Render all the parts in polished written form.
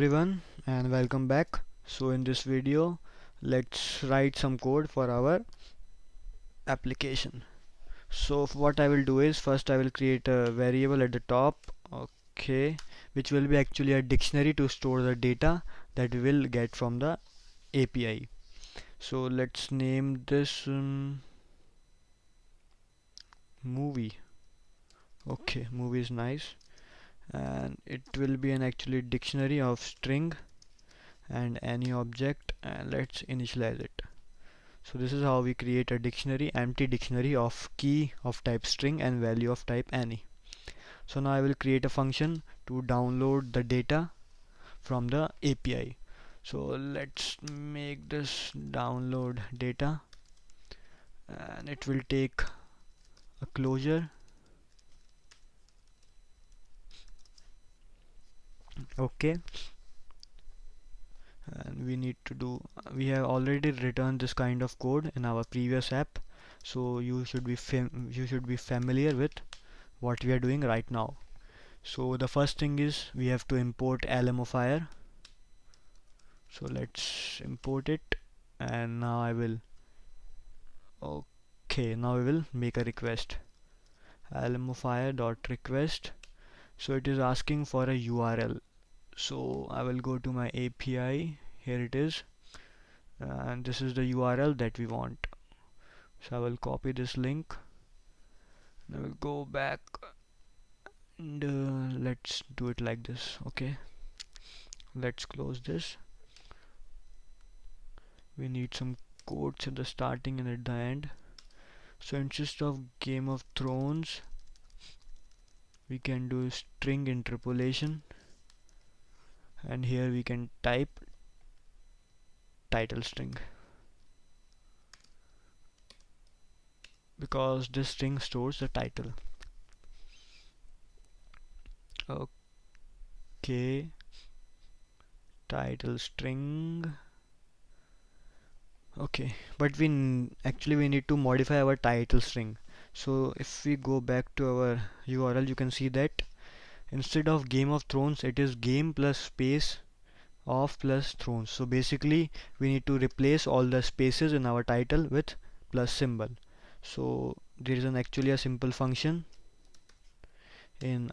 Everyone, and welcome back. So in this video, let's write some code for our application. So what I will do is first I will create a variable at the top, okay, which will be actually a dictionary to store the data that we will get from the API. So let's name this movie. Okay, movie is nice, and it will be an actually dictionary of string and any object, and let's initialize it. So this is how we create a dictionary, empty dictionary of key of type string and value of type any. So now I will create a function to download the data from the API. So let's make this download data, and it will take a closure. Okay, and we have already written this kind of code in our previous app, so you should be familiar with what we are doing right now. So the first thing is we have to import lmofire. So let's import it, and now I will okay now we will make a request, lmofire dot request. So it is asking for a URL. So I will go to my API. Here it is, and this is the URL that we want. So I will copy this link, and I will go back, and let's do it like this. Okay, let's close this. We need some quotes at the starting and at the end. So instead of Game of Thrones, we can do string interpolation, and here we can type title string, because this string stores the title. Okay, title string. Okay, but actually we need to modify our title string. So if we go back to our URL, you can see that instead of Game of Thrones, it is game plus space of plus thrones. So basically we need to replace all the spaces in our title with plus symbol. So there is actually a simple function in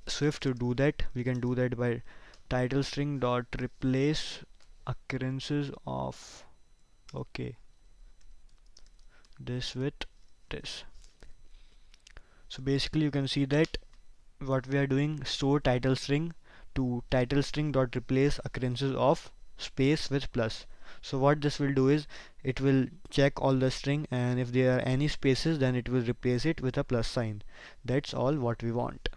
Swift to do that. We can do that by title string dot replace occurrences of, okay, this with this. So basically you can see that what we are doing, store title string to title string dot replace occurrences of space with plus. So what this will do is it will check all the string, and if there are any spaces then it will replace it with a plus sign. That's all what we want.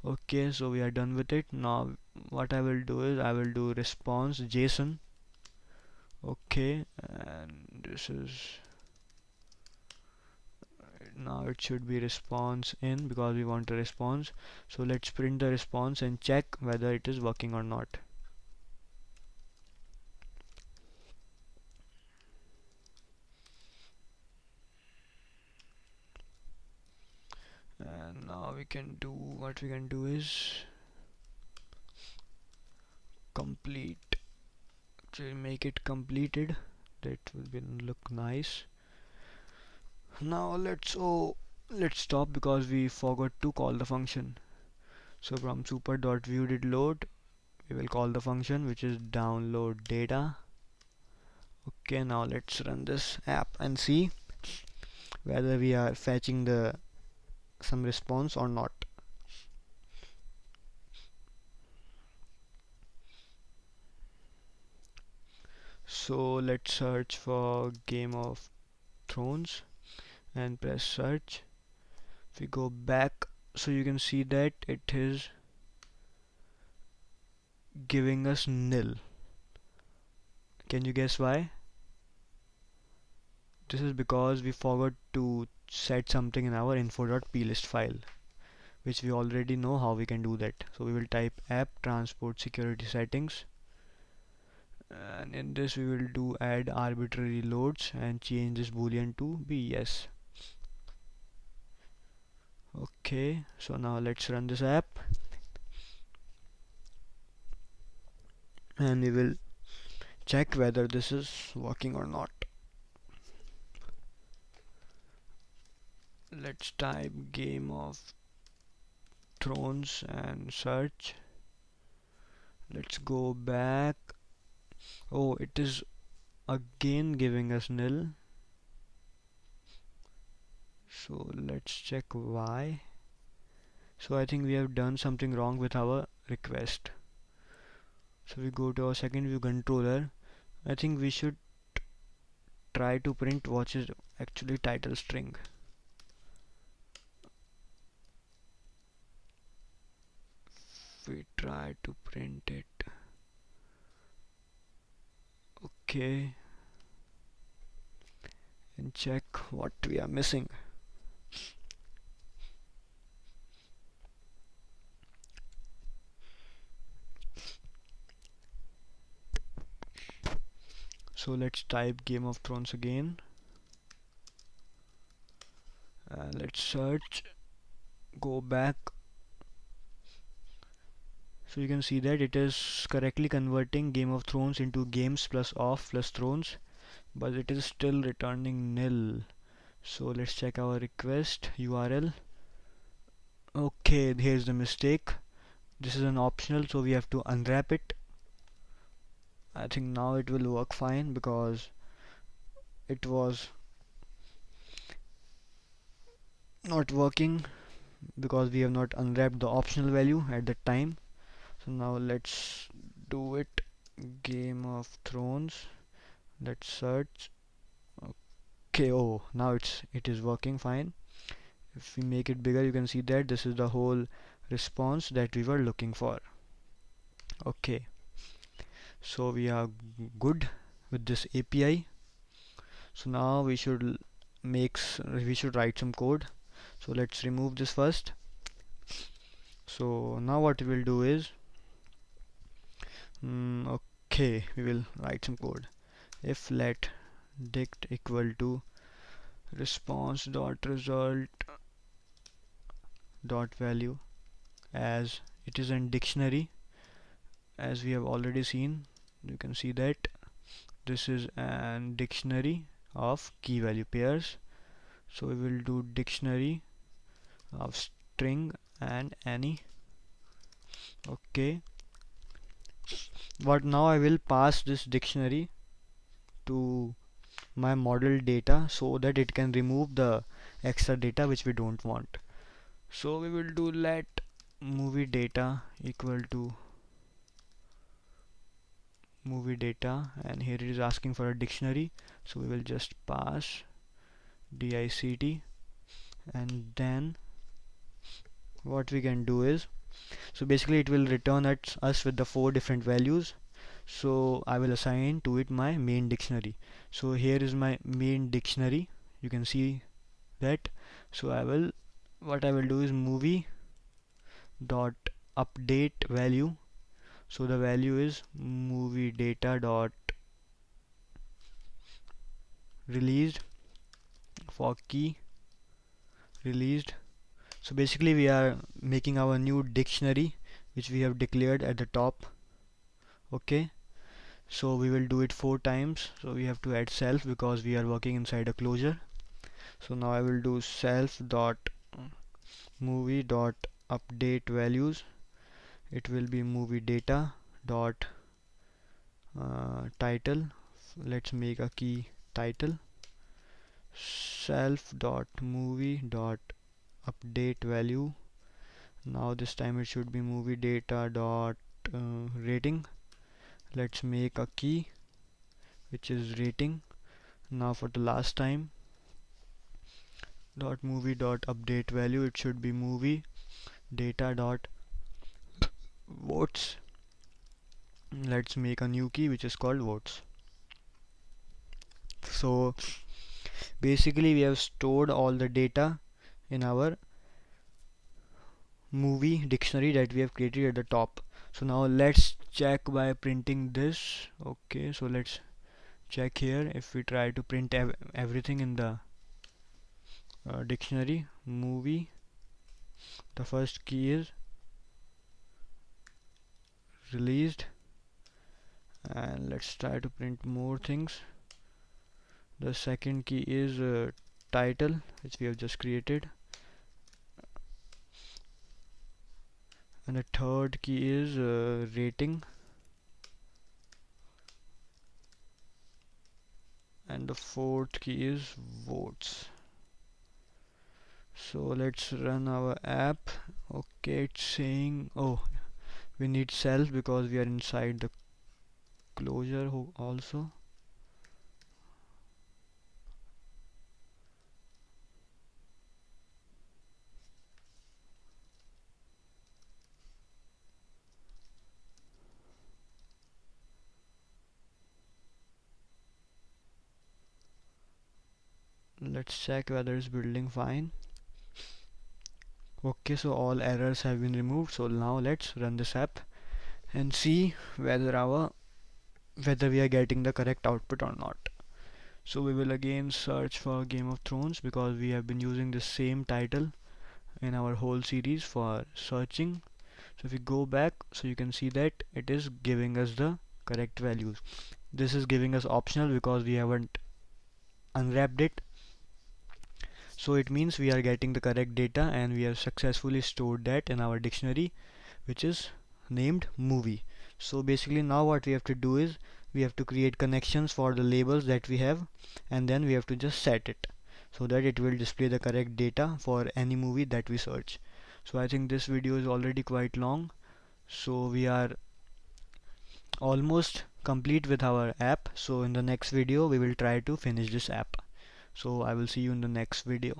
Okay, so we are done with it. Now what I will do is I will do response JSON. Okay, and this is, now it should be response in because we want a response. So let's print the response and check whether it is working or not. And now we can do, what we can do is complete, to make it completed. That will be look nice. Now let's stop because we forgot to call the function. So from super.view did load, we will call the function which is download data. Okay, now let's run this app and see whether we are fetching the some response or not. So let's search for Game of Thrones and press search. If we go back, so you can see that it is giving us nil. Can you guess why? This is because we forgot to set something in our info.plist file, which we already know how we can do that. So we will type app transport security settings, and in this we will do add arbitrary loads and change this boolean to be yes. Okay, so now let's run this app. and we will check whether this is working or not. Let's type Game of Thrones and search. Let's go back. Oh, it is again giving us nil. So let's check why. So I think we have done something wrong with our request. So we go to our second view controller. I think we should try to print what is actually title string. We try to print it. Okay, and check what we are missing. So let's type Game of Thrones again. Let's search, go back. So you can see that it is correctly converting Game of Thrones into games plus off plus thrones, but it is still returning nil. So let's check our request URL. Okay, here's the mistake. This is an optional, so we have to unwrap it. I think now it will work fine because it was not working because we have not unwrapped the optional value at the time. So now let's do it. Game of Thrones. Let's search. Okay, oh, now it is working fine. If we make it bigger, you can see that this is the whole response that we were looking for. Okay, so we are good with this API. So now we should write some code. So let's remove this first. So now what we will do is okay, we will write some code. If let dict equal to response dot result dot value, as it is in dictionary, as we have already seen. You can see that this is an dictionary of key value pairs. So we will do dictionary of string and any. Okay, but now I will pass this dictionary to my model data so that it can remove the extra data which we don't want. So we will do let movie data equal to movie data, and here it is asking for a dictionary, so we will just pass dict, and then what we can do is, so basically it will return us with the 4 different values. So I will assign to it my main dictionary. So here is my main dictionary, you can see that. So what I will do is movie dot update value. So the value is movie data dot released for key released. So basically we are making our new dictionary which we have declared at the top. Okay, so we will do it 4 times. So we have to add self because we are working inside a closure. So now I will do self dot movie dot update values. It will be movie data dot title. Let's make a key title. Self dot movie dot update value. Now this time it should be movie data dot rating. Let's make a key which is rating. Now for the last time, dot movie dot update value, it should be movie data dot votes. Let's make a new key which is called votes. So basically we have stored all the data in our movie dictionary that we have created at the top. So now let's check by printing this. Okay, so let's check here. If we try to print everything in the dictionary movie, the first key is released, And let's try to print more things. The second key is title, which we have just created, and the third key is rating, and the fourth key is votes. So let's run our app. Okay, it's saying, oh, we need self because we are inside the closure also. Let's check whether it's building fine. Okay, so all errors have been removed. So now let's run this app and see whether we are getting the correct output or not. So we will again search for Game of Thrones because we have been using the same title in our whole series for searching. So if we go back, so you can see that it is giving us the correct values. This is giving us optional because we haven't unwrapped it. So it means we are getting the correct data and we have successfully stored that in our dictionary, which is named movie. So basically now what we have to do is we have to create connections for the labels that we have, and then we have to just set it so that it will display the correct data for any movie that we search. So I think this video is already quite long, so we are almost complete with our app. So in the next video we will try to finish this app. So I will see you in the next video.